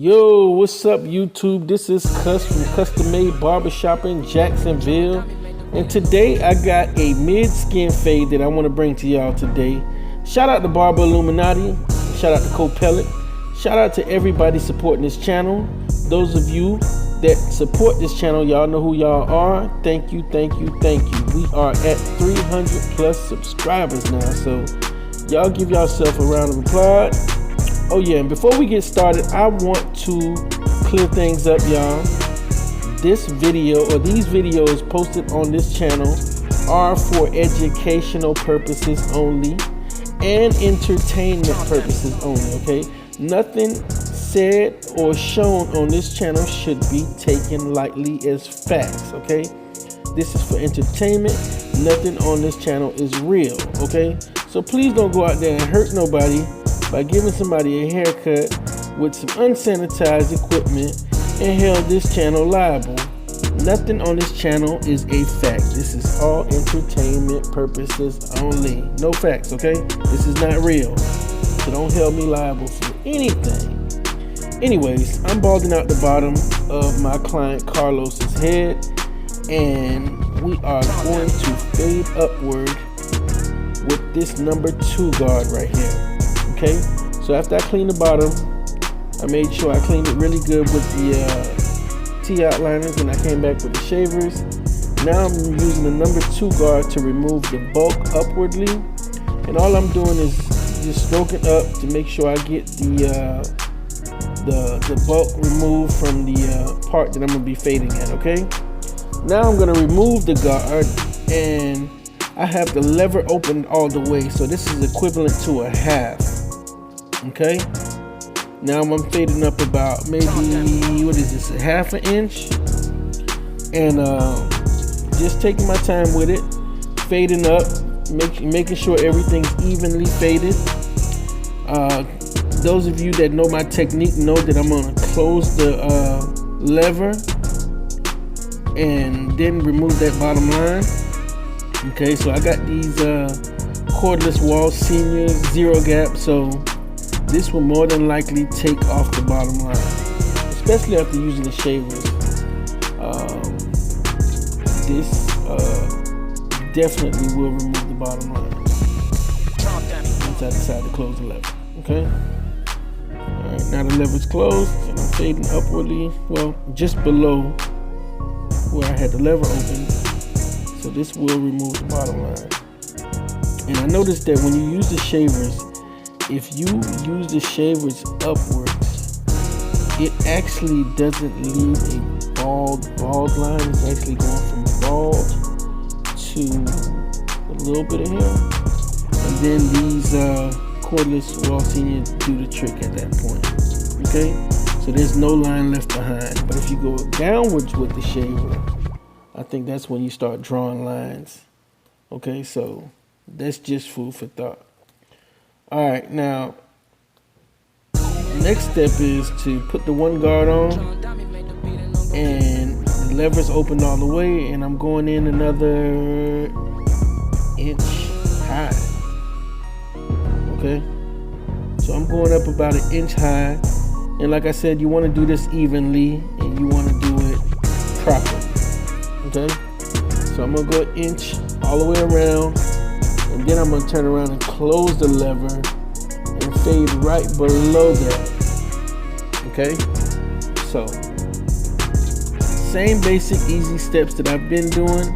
Yo, what's up YouTube? This is Cuss from Custom Made Barbershop in Jacksonville. And today I got a mid-skin fade that I want to bring to y'all today. Shout out to Barber Illuminati. Shout out to Copellet. Shout out to everybody supporting this channel. Those of you that support this channel, y'all know who y'all are. Thank you, thank you, thank you. We are at 300 plus subscribers now, so y'all give yourself a round of applause. Oh yeah, and before we get started, I want to clear things up, y'all. This video or these videos posted on this channel are for educational purposes only and entertainment purposes only, okay? Nothing said or shown on this channel should be taken lightly as facts, okay? This is for entertainment. Nothing on this channel is real, okay? So please don't go out there and hurt nobody by giving somebody a haircut with some unsanitized equipment and held this channel liable. Nothing on this channel is a fact. This is all entertainment purposes only. No facts, okay? This is not real. So don't hold me liable for anything. Anyways, I'm balding out the bottom of my client Carlos's head, and we are going to fade upward with this number 2 guard right here. Okay, so after I cleaned the bottom, I made sure I cleaned it really good with the T-outliners, and I came back with the shavers. Now I'm using the number 2 guard to remove the bulk upwardly, and all I'm doing is just stroking up to make sure I get the bulk removed from the part that I'm gonna be fading at. Okay, now I'm gonna remove the guard, and I have the lever opened all the way, so this is equivalent to a half. Okay, now I'm fading up about maybe, what is this, a half an inch, and just taking my time with it, fading up, making sure everything's evenly faded. Those of you that know my technique know that I'm gonna close the lever and then remove that bottom line. Okay, so I got these cordless wall seniors 0 gap, so this will more than likely take off the bottom line, especially after using the shavers. This definitely will remove the bottom line once I decide to close the lever. Okay. All right, now the lever's closed, and I'm fading upwardly, well, just below where I had the lever open. So this will remove the bottom line. And I noticed that when you use the shavers, if you use the shavers upwards, it actually doesn't leave a bald line. It's actually going from bald to a little bit of hair. And then these cordless wall seniors do the trick at that point. Okay? So there's no line left behind. But if you go downwards with the shaver, I think that's when you start drawing lines. Okay, so that's just food for thought. All right, now next step is to put the 1 guard on, and the lever's opened all the way, and I'm going in another inch high. Okay, so I'm going up about 1 inch high, and like I said, you want to do this evenly and you want to do it properly. Okay, so I'm gonna go 1 inch all the way around, and then I'm gonna turn around and close the lever and fade right below that. Okay, so same basic easy steps that I've been doing.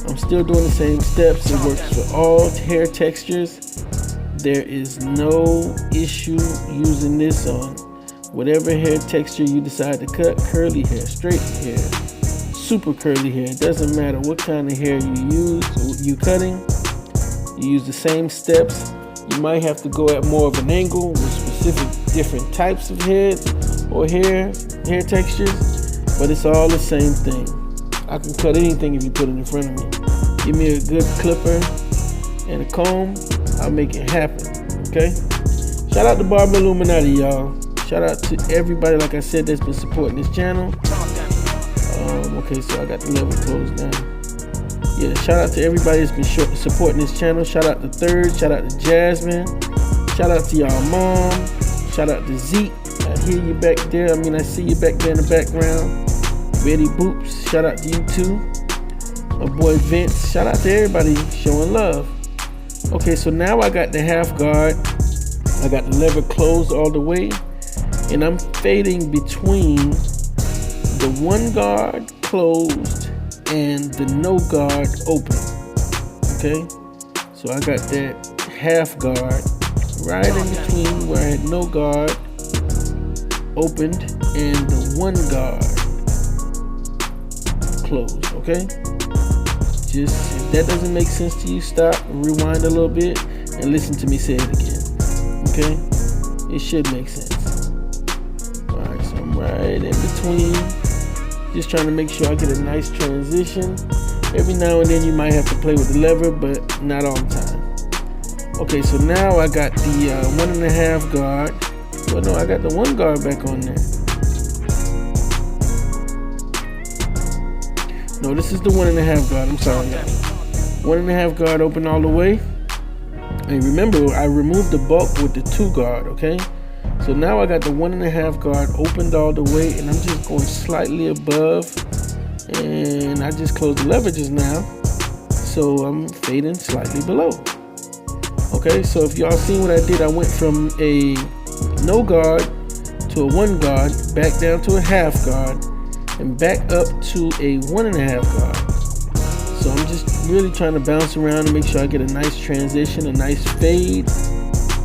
I'm still doing the same steps. It works for all hair textures. There is no issue using this on whatever hair texture you decide to cut. Curly hair, straight hair, super curly hair, it doesn't matter what kind of hair you use, you cutting, you use the same steps. You might have to go at more of an angle with specific different types of heads or hair textures, but it's all the same thing. I can cut anything if you put it in front of me. Give me a good clipper and a comb, I'll make it happen. Okay, shout out to Barber Illuminati, y'all. Shout out to everybody, like I said, that's been supporting this channel. Okay, so I got the lever closed down. Yeah, shout out to everybody that's been supporting this channel. Shout out to Third, shout out to Jasmine, shout out to y'all mom, shout out to Zeke. hear you back there. I see you back there in the background. Betty Boops, shout out to you too. My boy Vince, shout out to everybody showing love. Okay, so now I got the half guard. I got the lever closed all the way, and I'm fading between the one guard closed and the no guard open. Okay, so I got that half guard right in between where I had no guard opened and the one guard closed. Okay, just if that doesn't make sense to you, stop, rewind a little bit, and listen to me say it again. Okay, it should make sense. Alright, so I'm right in between, just trying to make sure I get a nice transition. Every now and then you might have to play with the lever, but not all the time. Okay, so now I got the 1.5 guard. Well, no, I got the one guard back on there. No, this is the 1.5 guard. I'm sorry, y'all. 1.5 guard open all the way. And remember, I removed the bulk with the 2 guard, okay? So now I got the 1.5 guard opened all the way, and I'm just going slightly above, and I just closed the lever just now, so I'm fading slightly below. Okay, so if y'all seen what I did, I went from a no guard to a 1 guard, back down to a half guard, and back up to a 1.5 guard. So I'm just really trying to bounce around and make sure I get a nice transition, a nice fade.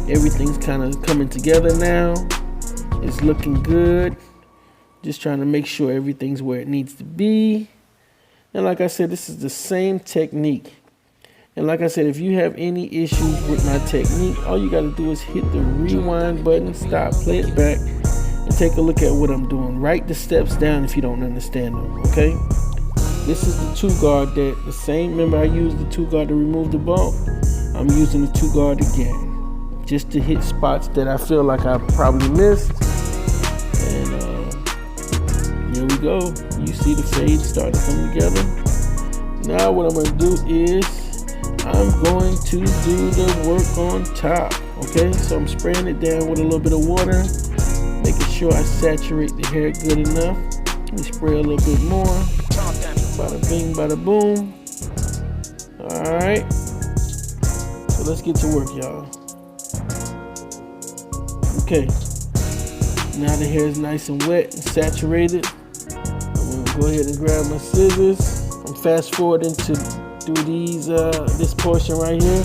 Everything's kind of coming together now. It's looking good. Just trying to make sure everything's where it needs to be. And like I said, this is the same technique. And like I said, if you have any issues with my technique, all you got to do is hit the rewind button, stop, play it back, and take a look at what I'm doing. Write the steps down if you don't understand them, okay? This is the 2 guard that the same, remember I used the 2 guard to remove the bulk. I'm using the 2 guard again, just to hit spots that I feel like I probably missed. And here we go. You see the fade start to come together. Now what I'm going to do is I'm going to do the work on top. Okay, so I'm spraying it down with a little bit of water, making sure I saturate the hair good enough. Let me spray a little bit more. Bada bing, bada boom. Alright. So let's get to work, y'all. Okay. Now the hair is nice and wet and saturated. I'm gonna go ahead and grab my scissors. I'm fast forwarding to do these this portion right here.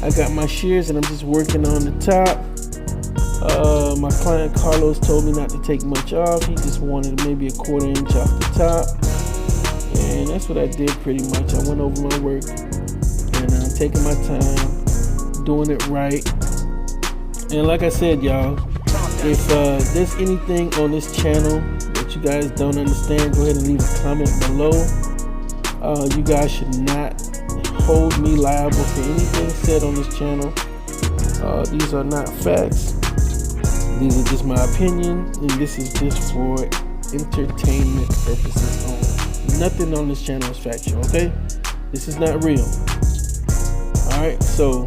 I got my shears and I'm just working on the top. My client Carlos told me not to take much off. He just wanted maybe a 1/4 inch off the top. And that's what I did pretty much. I went over my work and I'm taking my time, doing it right. And like I said, y'all, if there's anything on this channel that you guys don't understand, go ahead and leave a comment below. You guys should not hold me liable for anything said on this channel. These are not facts. These are just my opinion, and this is just for entertainment purposes only. Nothing on this channel is factual, okay? This is not real. Alright, so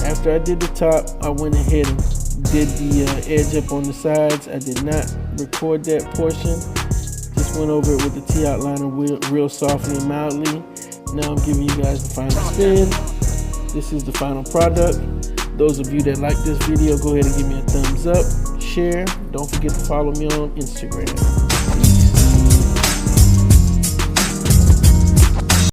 after I did the top, I went ahead and did the edge up on the sides. I did not record that portion. Just went over it with the T-outliner real softly and mildly. Now I'm giving you guys the final spin. This is the final product. Those of you that like this video, go ahead and give me a thumbs up, share. Don't forget to follow me on Instagram. Peace.